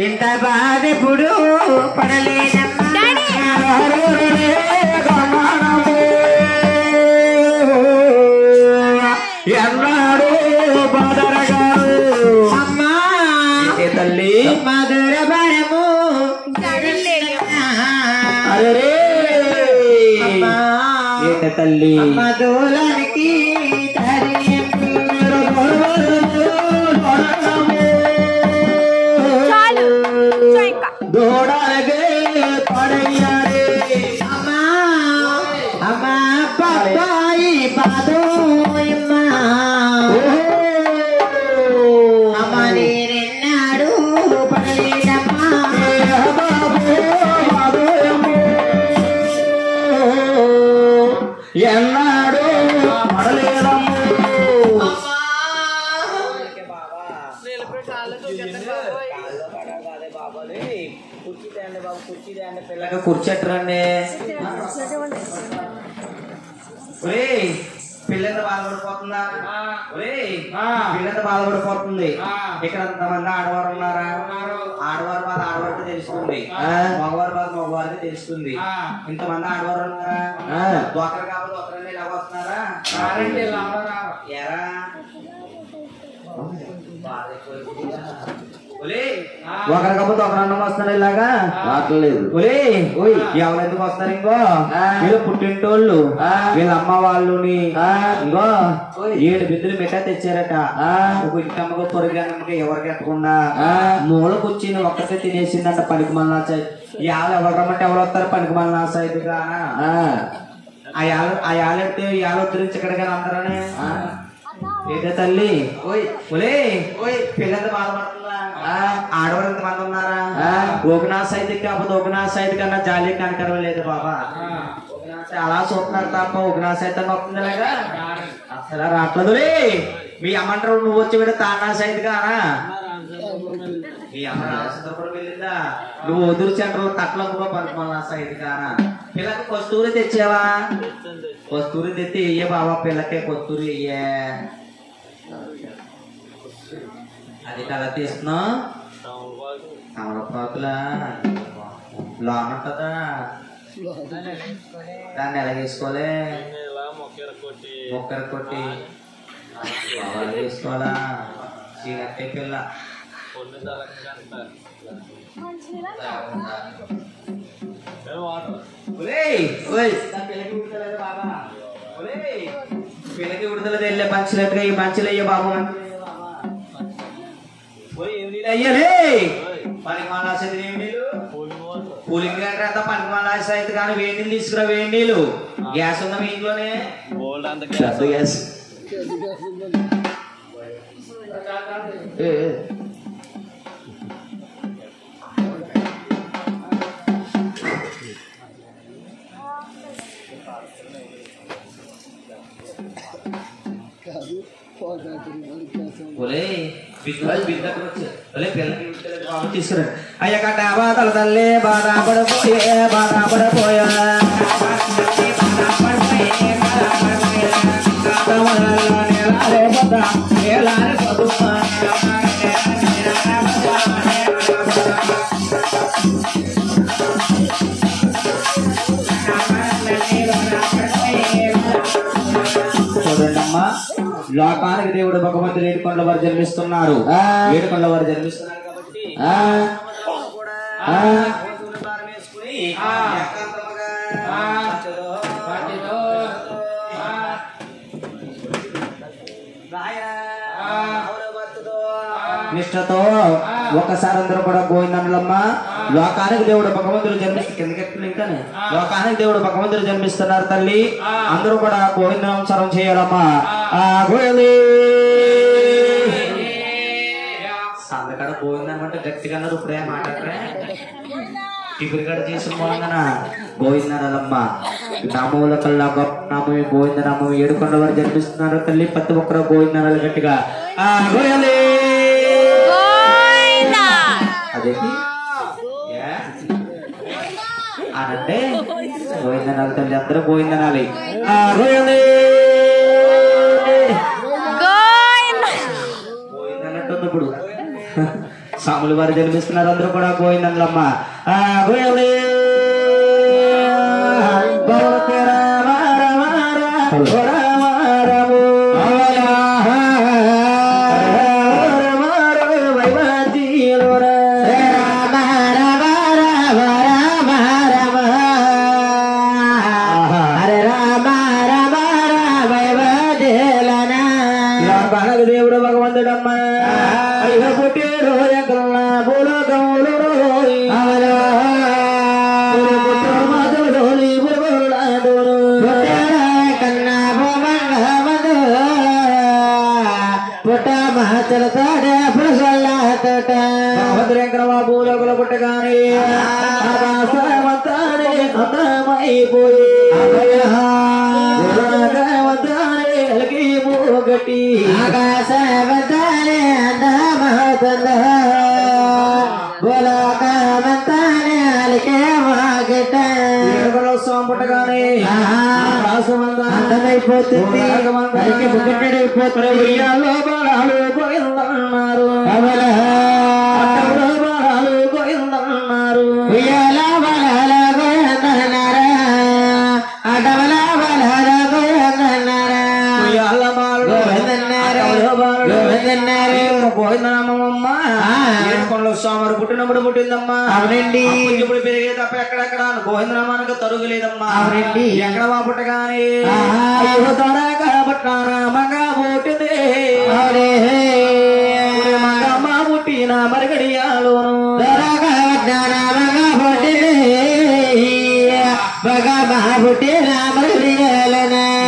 ఇంత బాధ ఎప్పుడు పడలేదమ్మా ఎన్నాడు బాధరగారు అమ్మా తల్లి మధుర బరము అరే తల్లి మధురానికి దూడలకే పడయ్యారే అమ్మా అమ్మా బాబాయి బాదోయమ్మా అమ్మ నేనెన్నాడు పడలేదమ్మా ఎన్నాడు పడలేదమ్మ పిల్లగా కూర్చోట్టరండి పిల్లత బాధపడిపోతుందా పిల్లత బాధపడిపోతుంది ఇక్కడ అంతమంది ఆడవారు ఉన్నారా ఆడవారి బాధ ఆడవారికి తెలుస్తుంది మగవారి బాధ మగవారికి తెలుస్తుంది ఇంతమంది ఆడవారు ఉన్నారా ఒకరు కాబట్టి ఒకరండి ఇలా వస్తున్నారా ఎరా ఒకరి కాకపోతే ఒకరు అన్నం వస్తారు ఇలాగా రావట్లేదు ఎవరెందుకు వస్తారు ఇంకో వీళ్ళు పుట్టింటోళ్ళు వీళ్ళ అమ్మ వాళ్ళని ఇంకో 7 బిందులు మిఠా తెచ్చారట ఒక ఇంటమ్మకు పొరుగమ్మకి ఎవరికి ఎత్తకుండా మూల కూర్చుని ఒక్కరికే తినేసిందంట పనికి మళ్ళా ఎవరు రమ్మంటే ఎవరు వస్తారు పనికి మళ్ళా సైదుగా ఆ యాలెడితే యాలొద్దురించి ఇక్కడికి అందరనే ఏదో తల్లి పిల్లలు బాధపడుతుందా ఆడవారు ఎంతమంది ఉన్నారా ఒకనాథ సైతి కాకపోతే ఒకనాథ సైతి కన్నా జాలి కనకరం లేదు బాబా అలా చూస్తున్నారు తప్ప ఒకనాథ సైతం వస్తుంది అలాగా అసలు రావట్లేదు మీ అమ్మంటారు నువ్వు వచ్చి కూడా తానా సైతి కానా మీ అమ్మ రాజేంద్రపురం వెళ్ళిందా నువ్వు వదురు సెంటర్ తట్లంగా పనుకోమన్నా సైతి కానా పిల్లకి కొస్తూరి తెచ్చావా కొస్తూరి తెచ్చి ఇయ్యే బాబా పిల్లకే కొస్తూరి ఇయ్యే అది కల తీస్తున్నా తమలపాకులా లోన్ ఉంటుందా దాన్ని ఎలాగేసుకోలే మొక్కర కొట్టి వేసుకోవాలా చీరట్టే పిల్ల పిల్లకి విడుదల వెళ్ళే పంచలేట్గా ఈ పంచలు అయ్యే బాబు అయ్యలే పనికి మాలాసేది ఏమి నీళ్ళు కూలింగ్ అంతా పనికి మాలాసే అయితే కానీ వేడి నీళ్ళు తీసుకురా వేడి నీళ్ళు గ్యాస్ ఉందా మీ ఇంట్లోనే గ్యాస్ తీసుకురండి అయ్య కట్ట బాధలు తల్లి బాధపడిపోయా చూడండమ్మా లోకానికి దేవుడు భగవంతుడు 7 కొండల వారు జన్మిస్తున్నారు 7 కొండల వారు జన్మిస్తున్నారు కాబట్టి నిష్ఠతో ఒకసారి అందరూ కూడా గోవిందమ్మా లోకానికి దేవుడు భగవంతుడు జన్మిస్తున్నారు లోకానికి దేవుడు భగవంతుడు జన్మిస్తున్నారు తల్లి అందరూ కూడా గోవిందనామస్మరణ చేయాలమ్మా సందకాడ గోవిందనమంటే గట్టిగా అన్నారు ఇప్పుడే మాట్లాడరే టిఫిన్ గడ చేసిన బాగుందన గోవిందనాలమ్మ నామముల కల్లా గొప్ప నామం గోవిందనామం 7 కొండల వారు జన్మిస్తున్నారు తల్లి ప్రతి ఒక్కరు గోవిందనాలు గట్టిగా అదేంటి అనంటే గోవిందనాలు తల్లి అందరూ గోవిందనాలి సాములు వారు జన్మిస్తున్నారు అందరూ కూడా గోవిందమ్మ గోవిందే దేవుడు భగవంతుడమ్మా పుట్టారు ఎక్కడన్నా భూలోకములు కన్నా పుట్ట మహతల తోట పురుషుల తోట భద్రేంకరమా భూలోకుల పుట్టగానే ఆకాశమంతానే అందమైపోయి గట్టి ఆకాశవంతానే అందమవుతుంద భూలోకమంతానే అలికే మాగిట స్వామి పుట్టగానే అందమైపోతుంది ఉయ్యాల్లో బాణాలు గోవిందన్నారు బాణాలు గోవిందన్నారు ఉయ్యాల బలాల గోవిందన్నారా అటవల బలాల గోవిందన్నారా ఉయ్యాల బాలు గోవిందన్నారు గోవిందన్నారు గోవిందనామమ్మ ఏడుకొండల స్వామి పుట్టినప్పుడు పుట్టిందమ్మా అవునండి ఇప్పుడు పెరిగే తప్ప ఎక్కడెక్కడ గోవిందనామానికి తరుగు లేదమ్మా అవునండి ఎక్కడ మా పుట్టగానే మగా పుట్టింది మగమ్మ పుట్టిన మరగడియాలోను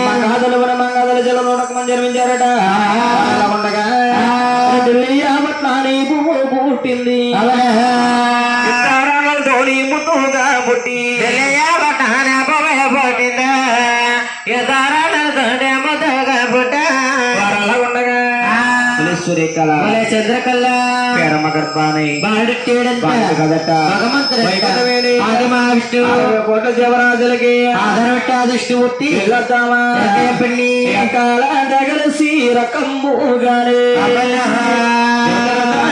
మగాదులు మగాదుల జలలోనకమని జన్మించారట ఉండగా పట్నాని పుట్టింది ధోని ముద్దుగా పుట్టి చంద్రకల్లా పేరమ్మ గర్భాని కదట కోట జీవరాజులకి దృష్టి ఉట్టి పెళ్లి కలిసి రకంబుగానే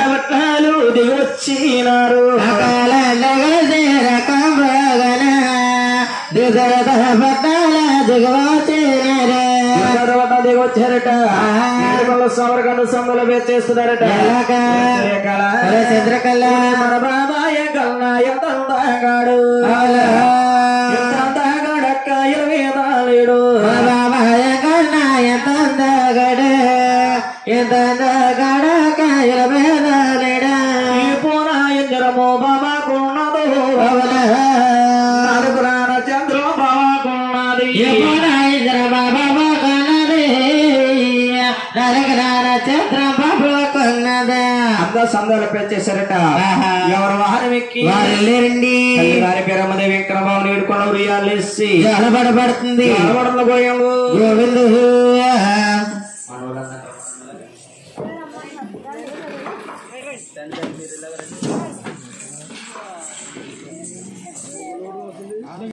పట్నాలు దిగొచ్చినారు దిగొచ్చారట సమరకండు సందులో చేస్తున్నారట చంద్రకల్లా మన బాబాయ కల్నాయ తందాగాడు తందాగాడక్క ఇరవేదాలేడు బాబాయ కల్నాయ తందాగడు ఎంతగాడకాయల వేదాలేడా ఈ పూనా ఇంద్రమో బాబాకున్నదో నలుగురాన చంద్రో బాబాకున్నది అందరూ సందాలు పెంచేశారట ఎవరు వాహనం ఎక్కి వారెళ్ళారండి వారి పేరమ్మదే వెంకటబాబు నీడుకున్న ఉయ్యాలేసి అలబడబడుతుంది అలబడంలో పోయాము గోవిందు